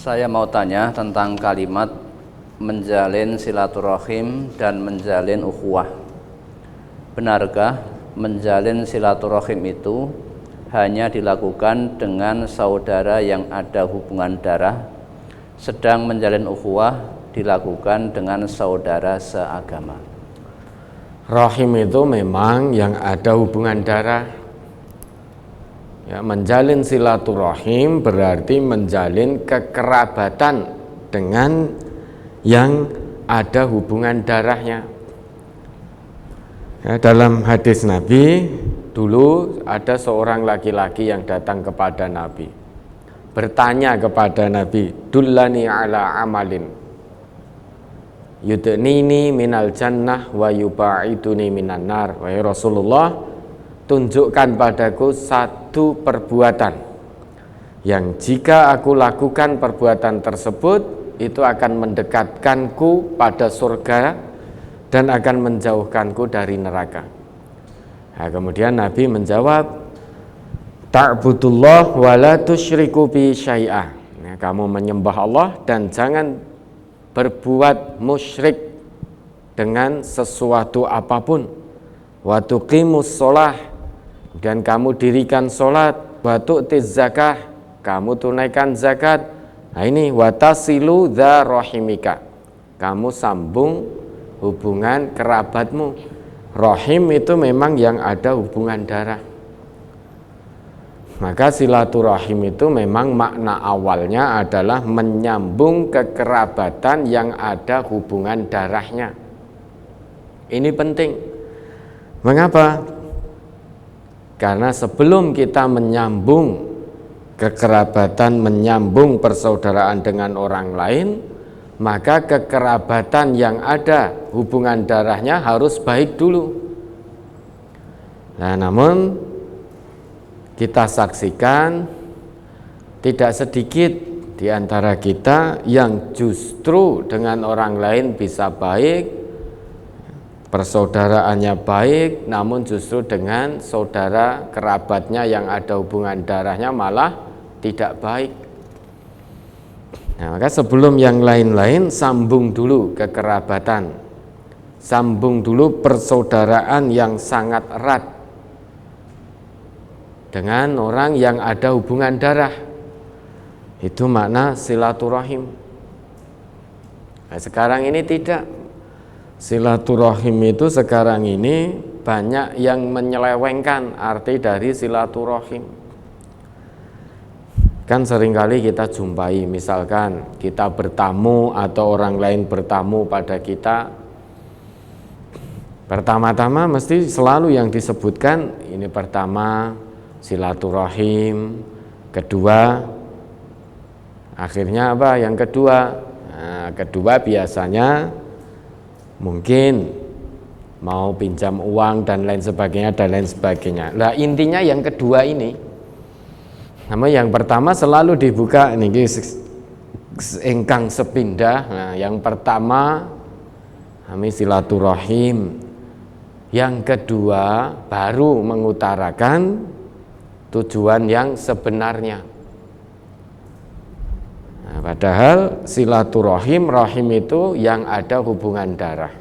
Saya mau tanya tentang kalimat menjalin silaturahim dan menjalin ukhuwah. Benarkah menjalin silaturahim itu hanya dilakukan dengan saudara yang ada hubungan darah, sedang menjalin ukhuwah dilakukan dengan saudara seagama? Rahim itu memang yang ada hubungan darah. Ya, menjalin silaturahim berarti menjalin kekerabatan dengan yang ada hubungan darahnya. Ya, dalam hadis Nabi, dulu ada seorang laki-laki yang datang kepada Nabi, bertanya kepada Nabi, dullani ala amalin yudnini minal jannah wa yubaiduni minan nar. Wahai Rasulullah, tunjukkan padaku satu perbuatan yang jika aku lakukan perbuatan tersebut itu akan mendekatkanku pada surga dan akan menjauhkanku dari neraka. Nah, kemudian Nabi menjawab, ta'budullah wa la tusyriku bi syai'ah. Nah, kamu menyembah Allah dan jangan berbuat musyrik dengan sesuatu apapun. Wa tuqimus shalah, dan kamu dirikan sholat. Wa tu'tiz zakah, kamu tunaikan zakat. Nah ini wa tasilu dza rahimika, kamu sambung hubungan kerabatmu. Rahim itu memang yang ada hubungan darah. Maka silaturahim itu memang makna awalnya adalah menyambung kekerabatan yang ada hubungan darahnya. Ini penting. Mengapa? Karena sebelum kita menyambung kekerabatan, menyambung persaudaraan dengan orang lain, maka kekerabatan yang ada hubungan darahnya harus baik dulu. Nah, namun kita saksikan tidak sedikit di antara kita yang justru dengan orang lain bisa baik, persaudaraannya baik, namun justru dengan saudara kerabatnya yang ada hubungan darahnya malah tidak baik. Nah, maka sebelum yang lain-lain, sambung dulu kekerabatan, sambung dulu persaudaraan yang sangat erat dengan orang yang ada hubungan darah. Itu makna silaturahim. Nah, sekarang ini tidak. Silaturahim itu sekarang ini banyak yang menyelewengkan arti dari silaturahim. Kan seringkali kita jumpai, misalkan kita bertamu atau orang lain bertamu pada kita, pertama-tama mesti selalu yang disebutkan ini pertama silaturahim, kedua akhirnya apa? Yang kedua, nah, kedua biasanya mungkin mau pinjam uang dan lain sebagainya. Nah, intinya yang kedua ini. Namun yang pertama selalu dibuka niki engkang sepindah. Nah, yang pertama kami silaturahim. Yang kedua baru mengutarakan tujuan yang sebenarnya. Nah, padahal silaturahim, rahim itu yang ada hubungan darah.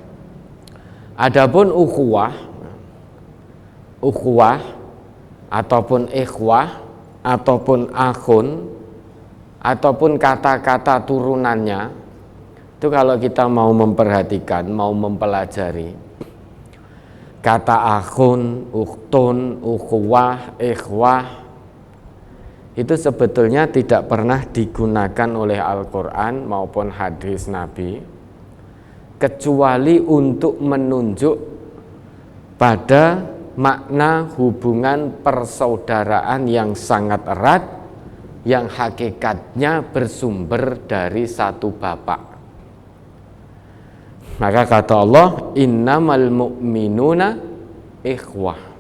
Adapun ukhuwah ataupun ikhwah ataupun akhun ataupun kata-kata turunannya, itu kalau kita mau memperhatikan, mau mempelajari kata akhun, ukhtun, ukhuwah, ikhwah, itu sebetulnya tidak pernah digunakan oleh Al-Quran maupun hadis Nabi kecuali untuk menunjuk pada makna hubungan persaudaraan yang sangat erat, yang hakikatnya bersumber dari satu bapak. Maka kata Allah, innamal mu'minuna ikhwah.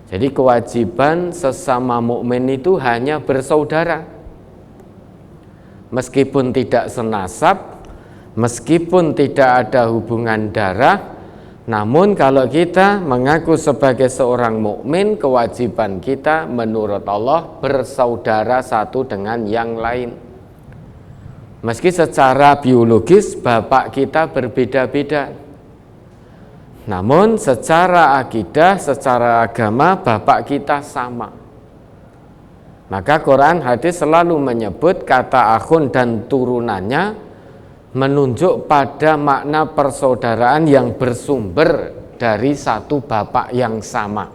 Jadi kewajiban sesama mukmin itu hanya bersaudara. Meskipun tidak senasab, meskipun tidak ada hubungan darah, namun kalau kita mengaku sebagai seorang mukmin, kewajiban kita menurut Allah bersaudara satu dengan yang lain. Meski secara biologis bapak kita berbeda-beda, namun secara akidah, secara agama bapak kita sama. Maka Quran hadis selalu menyebut kata akhun dan turunannya menunjuk pada makna persaudaraan yang bersumber dari satu bapak yang sama.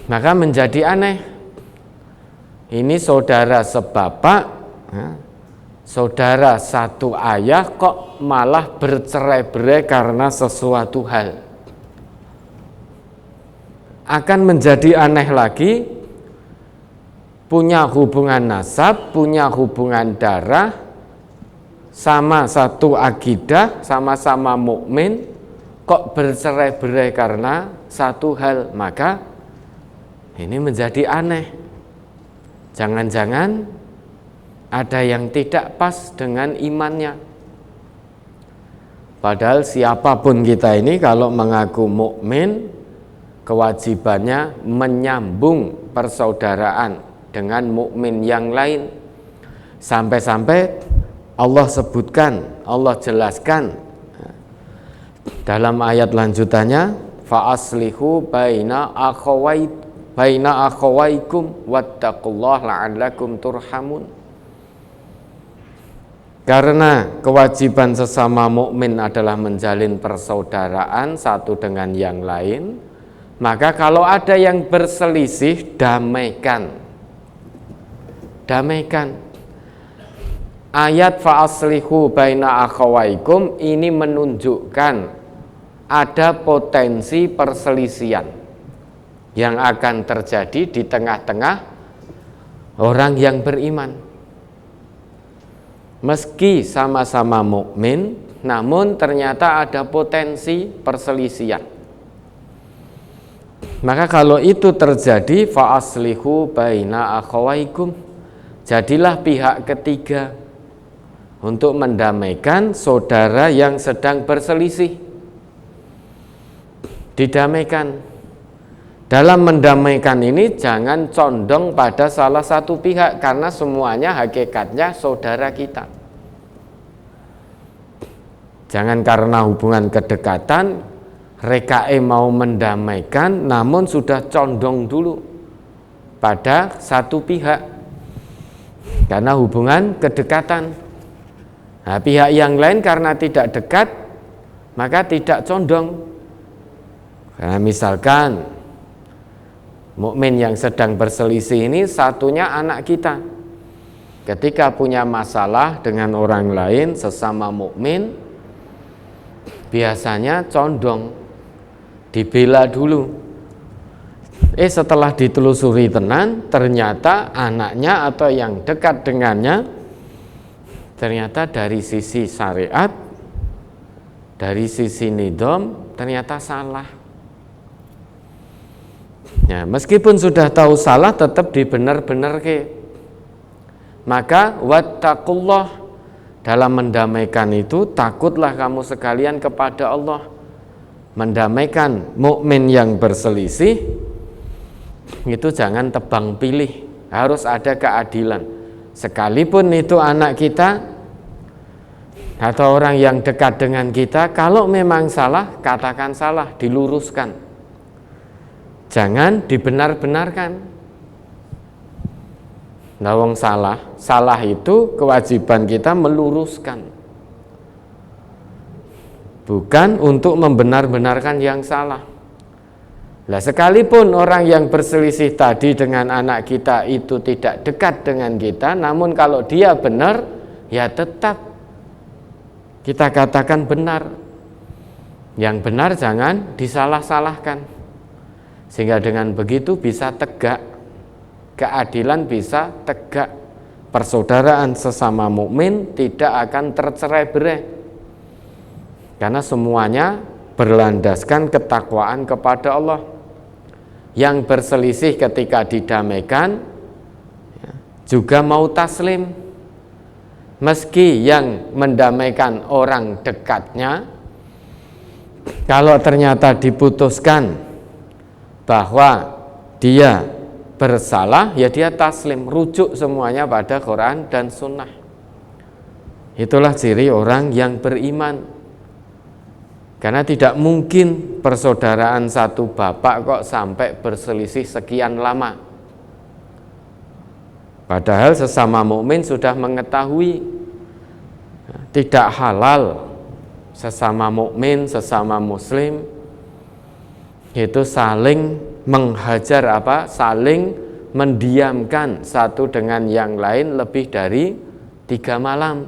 Maka menjadi aneh. Ini saudara sebapak, saudara satu ayah kok malah bercerai-berai karena sesuatu hal. Akan menjadi aneh lagi, punya hubungan nasab, punya hubungan darah, sama satu akidah, sama-sama mukmin, kok bercerai-berai karena satu hal. Maka ini menjadi aneh. Jangan-jangan ada yang tidak pas dengan imannya. Padahal siapapun kita ini kalau mengaku mukmin, kewajibannya menyambung persaudaraan dengan mukmin yang lain. Sampai-sampai Allah sebutkan, Allah jelaskan dalam ayat lanjutannya, fa aslihu baina akhawaikum wattaqullaha la'allakum turhamun. Karena kewajiban sesama mukmin adalah menjalin persaudaraan satu dengan yang lain, maka kalau ada yang berselisih, damaikan. Ayat fa'aslihu baina akhawaikum ini menunjukkan ada potensi perselisihan yang akan terjadi di tengah-tengah orang yang beriman. Meski sama-sama mukmin, namun ternyata ada potensi perselisihan. Maka kalau itu terjadi, fa'aslihu baina akhawaikum, jadilah pihak ketiga untuk mendamaikan saudara yang sedang berselisih. Didamaikan. Dalam mendamaikan ini jangan condong pada salah satu pihak, karena semuanya hakikatnya saudara kita. Jangan karena hubungan kedekatan rekae mau mendamaikan, namun sudah condong dulu pada satu pihak karena hubungan kedekatan. Nah, pihak yang lain karena tidak dekat maka tidak condong. Karena misalkan mukmin yang sedang berselisih ini satunya anak kita, ketika punya masalah dengan orang lain sesama mukmin, biasanya condong dibela dulu. Setelah ditelusuri tenan, ternyata anaknya atau yang dekat dengannya ternyata dari sisi syariat, dari sisi nidom ternyata salah. Ya, meskipun sudah tahu salah tetap dibenar-benar ke. Maka wattaqullah, dalam mendamaikan itu takutlah kamu sekalian kepada Allah. Mendamaikan mukmin yang berselisih itu jangan tebang pilih, harus ada keadilan. Sekalipun itu anak kita atau orang yang dekat dengan kita, kalau memang salah katakan salah, diluruskan. Jangan dibenar-benarkan. Nawang salah itu kewajiban kita meluruskan, bukan untuk membenar-benarkan yang salah. Lah sekalipun orang yang berselisih tadi dengan anak kita itu tidak dekat dengan kita, namun kalau dia benar, ya tetap kita katakan benar. Yang benar jangan disalah-salahkan. Sehingga dengan begitu bisa tegak, keadilan bisa tegak, persaudaraan sesama mukmin tidak akan tercerai-berai. Karena semuanya berlandaskan ketakwaan kepada Allah. Yang berselisih ketika didamaikan juga mau taslim. Meski yang mendamaikan orang dekatnya, kalau ternyata diputuskan bahwa dia bersalah, ya dia taslim, rujuk semuanya pada Quran dan Sunnah. Itulah ciri orang yang beriman. Karena tidak mungkin persaudaraan satu bapak kok sampai berselisih sekian lama. Padahal sesama mukmin sudah mengetahui tidak halal sesama mukmin, sesama muslim itu saling menghajar saling mendiamkan satu dengan yang lain lebih dari 3 malam.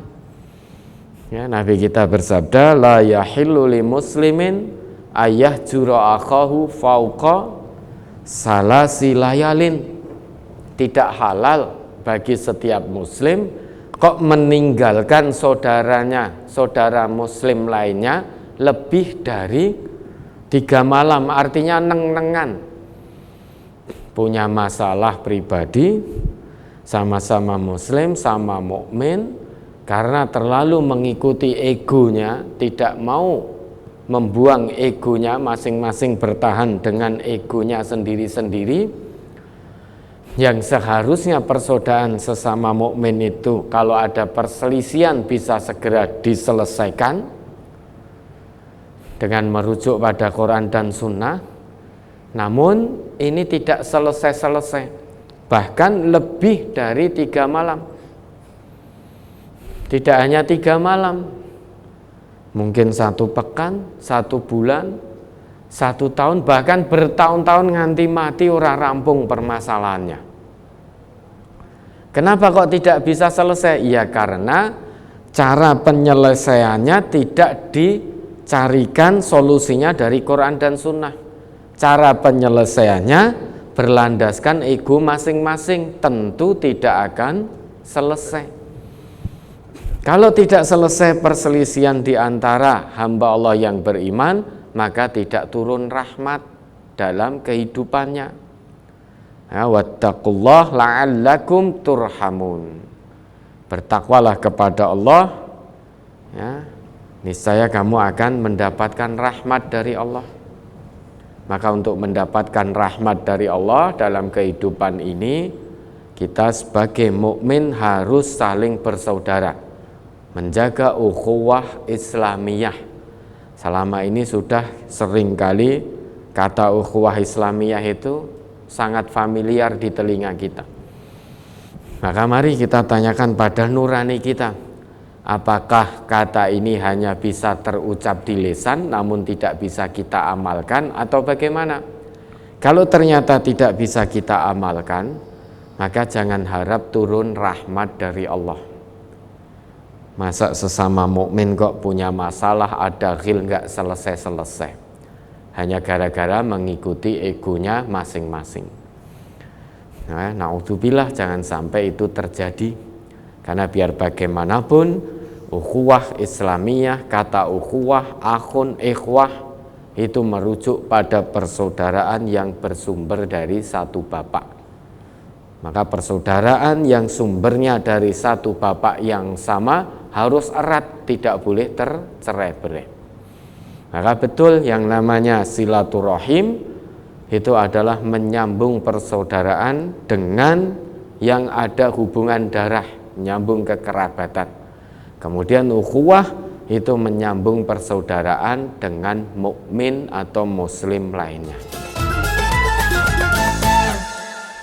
Ya, Nabi kita bersabda, la yahillu li muslimin ayyahjura akhahu fauqa salasi layalin. Tidak halal bagi setiap muslim kok meninggalkan saudaranya, saudara muslim lainnya lebih dari 3 malam, artinya neng-nengan. Punya masalah pribadi, sama-sama muslim, sama mukmin, karena terlalu mengikuti egonya, tidak mau membuang egonya, masing-masing bertahan dengan egonya sendiri-sendiri. Yang seharusnya persaudaraan sesama mukmin itu kalau ada perselisihan bisa segera diselesaikan dengan merujuk pada Quran dan Sunnah. Namun ini tidak selesai-selesai, bahkan lebih dari 3 malam. Tidak hanya 3 malam, mungkin 1 pekan, 1 bulan, 1 tahun, bahkan bertahun-tahun nganti mati ora rampung permasalahannya. Kenapa kok tidak bisa selesai? Ya karena cara penyelesaiannya tidak dicarikan solusinya dari Quran dan Sunnah. Cara penyelesaiannya berlandaskan ego masing-masing, tentu tidak akan selesai. Kalau tidak selesai perselisihan di antara hamba Allah yang beriman, maka tidak turun rahmat dalam kehidupannya. Wattaqullah la'allakum turhamun. Bertakwalah kepada Allah, ya, niscaya kamu akan mendapatkan rahmat dari Allah. Maka untuk mendapatkan rahmat dari Allah dalam kehidupan ini, kita sebagai mukmin harus saling bersaudara, menjaga ukhuwah Islamiyah. Selama ini sudah seringkali kata ukhuwah Islamiyah itu sangat familiar di telinga kita. Maka mari kita tanyakan pada nurani kita, apakah kata ini hanya bisa terucap di lisan namun tidak bisa kita amalkan atau bagaimana? Kalau ternyata tidak bisa kita amalkan, maka jangan harap turun rahmat dari Allah. Masa sesama mukmin kok punya masalah, ada ghil nggak selesai-selesai, hanya gara-gara mengikuti egonya masing-masing. Na'udzubillah, jangan sampai itu terjadi. Karena biar bagaimanapun ukhuwah Islamiyah, kata ukhuwah, akhun, ikhwah itu merujuk pada persaudaraan yang bersumber dari satu bapak. Maka persaudaraan yang sumbernya dari satu bapak yang sama harus erat, tidak boleh tercerai-berai. Maka betul yang namanya silaturahim itu adalah menyambung persaudaraan dengan yang ada hubungan darah, menyambung kekerabatan. Kemudian ukhuwah itu menyambung persaudaraan dengan mukmin atau muslim lainnya.